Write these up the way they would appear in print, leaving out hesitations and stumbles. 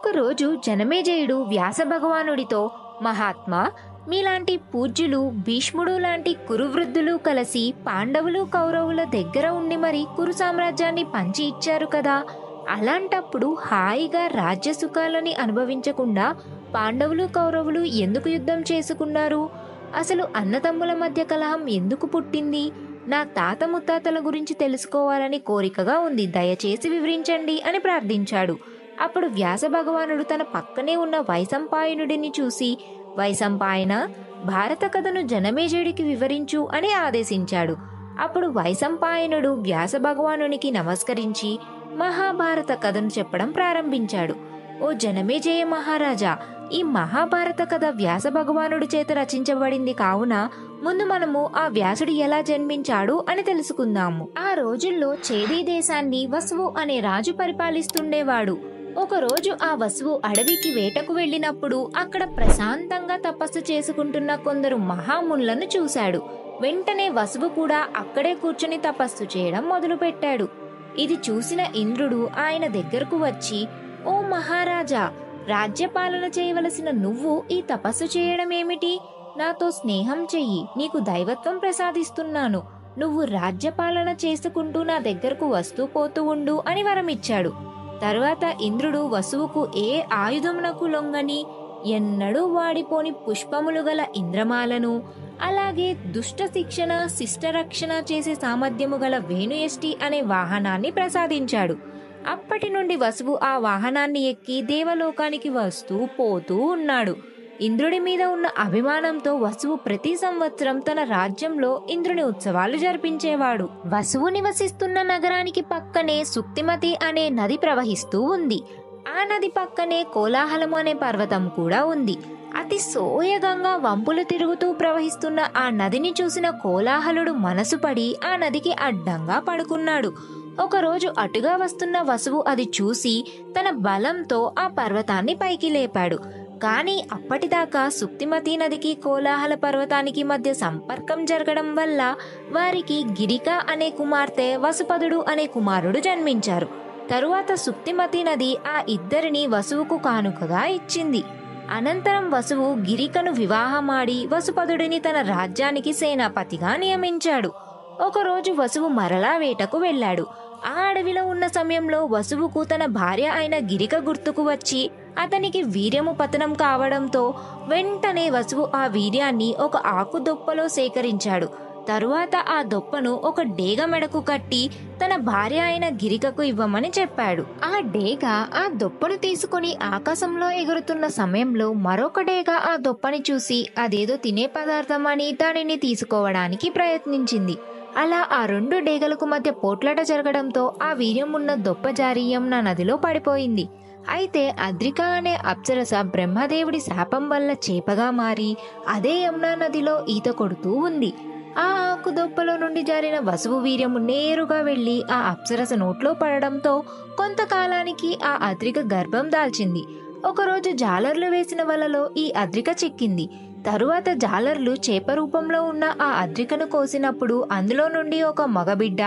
ఒకరోజు జనమేజయుడు వ్యాస భగవానుడితో, మహాత్మా, మీలాంటి పూజ్యులు భీష్ముడు లాంటి కురువృద్ధులు కలిసి పాండవులు కౌరవుల దగ్గర ఉండి మరి కురు సామ్రాజ్యాన్ని పంచి ఇచ్చారు కదా, అలాంటప్పుడు హాయిగా రాజ్య సుఖాలని అనుభవించకుండా పాండవులు కౌరవులు ఎందుకు యుద్ధం చేసుకున్నారు? అసలు అన్నదమ్ముల మధ్య కలహం ఎందుకు పుట్టింది? నా తాత ముత్తాతల గురించి తెలుసుకోవాలని కోరికగా ఉంది, దయచేసి వివరించండి అని ప్రార్థించాడు. అప్పుడు వ్యాస భగవానుడు తన పక్కనే ఉన్న వైశంపాయనుడిని చూసి, వైశంపాయన, భారత కథను జనమేజయుడికి వివరించు అని ఆదేశించాడు. అప్పుడు వైశంపాయనుడు వ్యాస భగవానునికి నమస్కరించి మహాభారత కథను చెప్పడం ప్రారంభించాడు. ఓ జనమేజయ మహారాజా, ఈ మహాభారత కథ వ్యాస భగవానుడి చేత రచించబడింది కావున ముందు మనము ఆ వ్యాసుడు ఎలా జన్మించాడు అని తెలుసుకుందాము. ఆ రోజుల్లో చేదీ దేశాన్ని వసువు అనే రాజు పరిపాలిస్తుండేవాడు. ఒకరోజు ఆ వసువు అడవికి వేటకు వెళ్ళినప్పుడు అక్కడ ప్రశాంతంగా తపస్సు చేసుకుంటున్న కొందరు మహామునులను చూశాడు. వెంటనే వసువు కూడా అక్కడే కూర్చుని తపస్సు చేయడం మొదలుపెట్టాడు. ఇది చూసిన ఇంద్రుడు ఆయన దగ్గరకు వచ్చి, ఓ మహారాజా, రాజ్యపాలన చేయవలసిన నువ్వు ఈ తపస్సు చేయడం ఏమిటి? నాతో స్నేహం చెయ్యి, నీకు దైవత్వం ప్రసాదిస్తున్నాను. నువ్వు రాజ్యపాలన చేసుకుంటూ నా దగ్గరకు వస్తూ పోతూ ఉండు అని వరమిచ్చాడు. తరువాత ఇంద్రుడు వసువుకు ఏ ఆయుధమునకు లొంగని ఎన్నడూ వాడిపోని పుష్పములు గల ఇంద్రమాలను, అలాగే దుష్ట శిక్షణ శిష్టరక్షణ చేసే సామర్థ్యము గల వేణుయష్టి అనే వాహనాన్ని ప్రసాదించాడు. అప్పటి నుండి వసువు ఆ వాహనాన్ని ఎక్కి దేవలోకానికి వస్తూ పోతూ ఉన్నాడు. ఇంద్రుడి మీద ఉన్న అభిమానంతో వసువు ప్రతి సంవత్సరం తన రాజ్యంలో ఇంద్రుని ఉత్సవాలు జరిపించేవాడు. వసువు నివసిస్తున్న నగరానికి పక్కనే సుక్తిమతి అనే నది ప్రవహిస్తూ ఉంది. ఆ నది పక్కనే కోలాహలము అనే పర్వతం కూడా ఉంది. అతి సోయగంగా వంపులు తిరుగుతూ ప్రవహిస్తున్న ఆ నదిని చూసిన కోలాహలుడు మనసు పడి ఆ నదికి అడ్డంగా పడుకున్నాడు. ఒకరోజు అటుగా వస్తున్న వసువు అది చూసి తన బలంతో ఆ పర్వతాన్ని పైకి లేపాడు. కానీ అప్పటిదాకా సుక్తిమతి నదికి కోలాహల పర్వతానికి మధ్య సంపర్కం జరగడం వల్ల వారికి గిరిక అనే కుమార్తె, వసుపదుడు అనే కుమారుడు జన్మించారు. తరువాత సుక్తిమతి నది ఆ ఇద్దరిని వసువుకు కానుకగా ఇచ్చింది. అనంతరం వసువు గిరికను వివాహమాడి వసుపదుడిని తన రాజ్యానికి సేనాపతిగా నియమించాడు. ఒకరోజు వసువు మరలా వేటకు వెళ్ళాడు. ఆ అడవిలో ఉన్న సమయంలో వసువుకు తన భార్య అయిన గిరిక గుర్తుకు వచ్చి అతనికి వీర్యము పతనం కావడంతో వెంటనే వసువు ఆ వీర్యాన్ని ఒక ఆకు దొప్పలో సేకరించాడు. తరువాత ఆ దొప్పను ఒక డేగ మెడకు కట్టి తన భార్య అయిన గిరికకు ఇవ్వమని చెప్పాడు. ఆ డేగ ఆ దొప్పను తీసుకుని ఆకాశంలో ఎగురుతున్న సమయంలో మరొక డేగ ఆ దొప్పని చూసి అదేదో తినే పదార్థం అని దానిని తీసుకోవడానికి ప్రయత్నించింది. అలా ఆ రెండు డేగలకు మధ్య పోట్లాట జరగడంతో ఆ వీర్యం ఉన్న దొప్ప జారి యమునా నదిలో పడిపోయింది. అయితే అద్రిక అనే అప్సరస బ్రహ్మదేవుడి శాపం వల్ల చేపగా మారి అదే యమునా నదిలో ఈత కొడుతూ ఉంది. ఆ ఆకు దొప్పలో నుండి జారిన వసువు వీర్యము నేరుగా వెళ్లి ఆ అప్సరస నోట్లో పడడంతో కొంతకాలానికి ఆ అద్రిక గర్భం దాల్చింది. ఒకరోజు జాలర్లు వేసిన వలలో ఈ అద్రిక చిక్కింది. తరువాత జాలర్లు చేప రూపంలో ఉన్న ఆ అద్రికను కోసినప్పుడు అందులో నుండి ఒక మగబిడ్డ,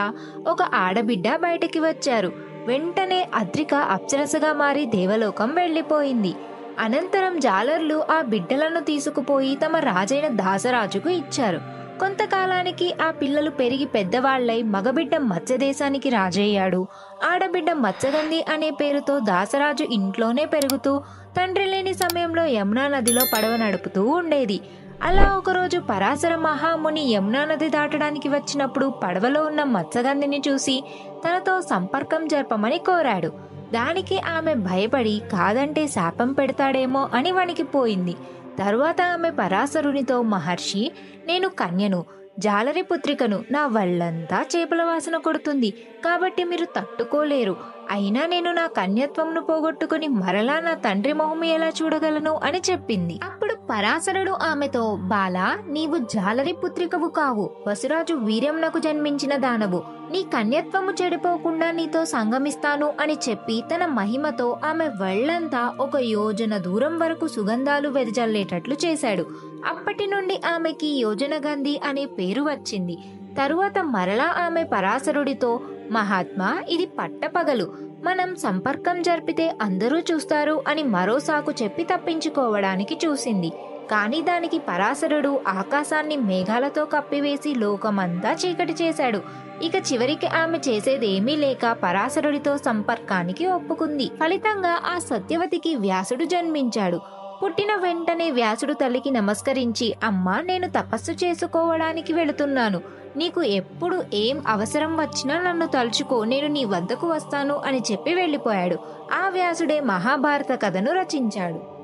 ఒక ఆడబిడ్డ బయటికి వచ్చారు. వెంటనే అద్రిక అప్సరసగా మారి దేవలోకం వెళ్లిపోయింది. అనంతరం జాలర్లు ఆ బిడ్డలను తీసుకుపోయి తమ రాజైన దాసరాజుకు ఇచ్చారు. కొంతకాలానికి ఆ పిల్లలు పెరిగి పెద్దవాళ్లై మగబిడ్డ మత్స్యదేశానికి రాజయ్యాడు. ఆడబిడ్డ మత్స్యగంధి అనే పేరుతో దాసరాజు ఇంట్లోనే పెరుగుతూ తండ్రి లేని సమయంలో యమునా నదిలో పడవ నడుపుతూ ఉండేది. అలా ఒకరోజు పరాశర మహాముని యమునా నది దాటడానికి వచ్చినప్పుడు పడవలో ఉన్న మత్స్యగంధిని చూసి తనతో సంపర్కం జరపమని కోరాడు. దానికి ఆమె భయపడి కాదంటే శాపం పెడతాడేమో అని వణికిపోయింది. తరువాత ఆమె పరాశరునితో, మహర్షి, నేను కన్యను, జాలరి పుత్రికను, నా వళ్ళంతా చేపల వాసన కొడుతుంది, కాబట్టి మీరు తట్టుకోలేరు. అయినా నేను నా కన్యత్వంను పోగొట్టుకుని మరలా నా తండ్రి మొహము ఎలా చూడగలను అని చెప్పింది. అప్పుడు పరాశరుడు ఆమెతో, బాలా, నీవు జాలరి పుత్రికవు కావు, వసురాజు వీర్యంనకు జన్మించిన దానవు. నీ కన్యత్వము చెడిపోకుండా నీతో సంగమిస్తాను అని చెప్పి తన మహిమతో ఆమె వళ్ళంతా 1 యోజన దూరం వరకు సుగంధాలు వెదజల్లేటట్లు చేశాడు. అప్పటి నుండి ఆమెకి యోజనగంధి అనే పేరు వచ్చింది. తరువాత మరలా ఆమె పరాశరుడితో, మహాత్మా, ఇది పట్టపగలు, మనం సంపర్కం జరిపితే అందరూ చూస్తారు అని మరో సాకు చెప్పి తప్పించుకోవడానికి చూసింది. కాని దానికి పరాశరుడు ఆకాశాన్ని మేఘాలతో కప్పివేసి లోకమంతా చీకటి చేశాడు. ఇక చివరికి ఆమె చేసేదేమీ లేక పరాశరుడితో సంపర్కానికి ఒప్పుకుంది. ఫలితంగా ఆ సత్యవతికి వ్యాసుడు జన్మించాడు. పుట్టిన వెంటనే వ్యాసుడు తల్లికి నమస్కరించి, అమ్మా, నేను తపస్సు చేసుకోవడానికి వెళుతున్నాను. నీకు ఎప్పుడు ఏం అవసరం వచ్చినా నన్ను తలుచుకో, నేను నీ వద్దకు వస్తాను అని చెప్పి వెళ్ళిపోయాడు. ఆ వ్యాసుడే మహాభారత కథను రచించాడు.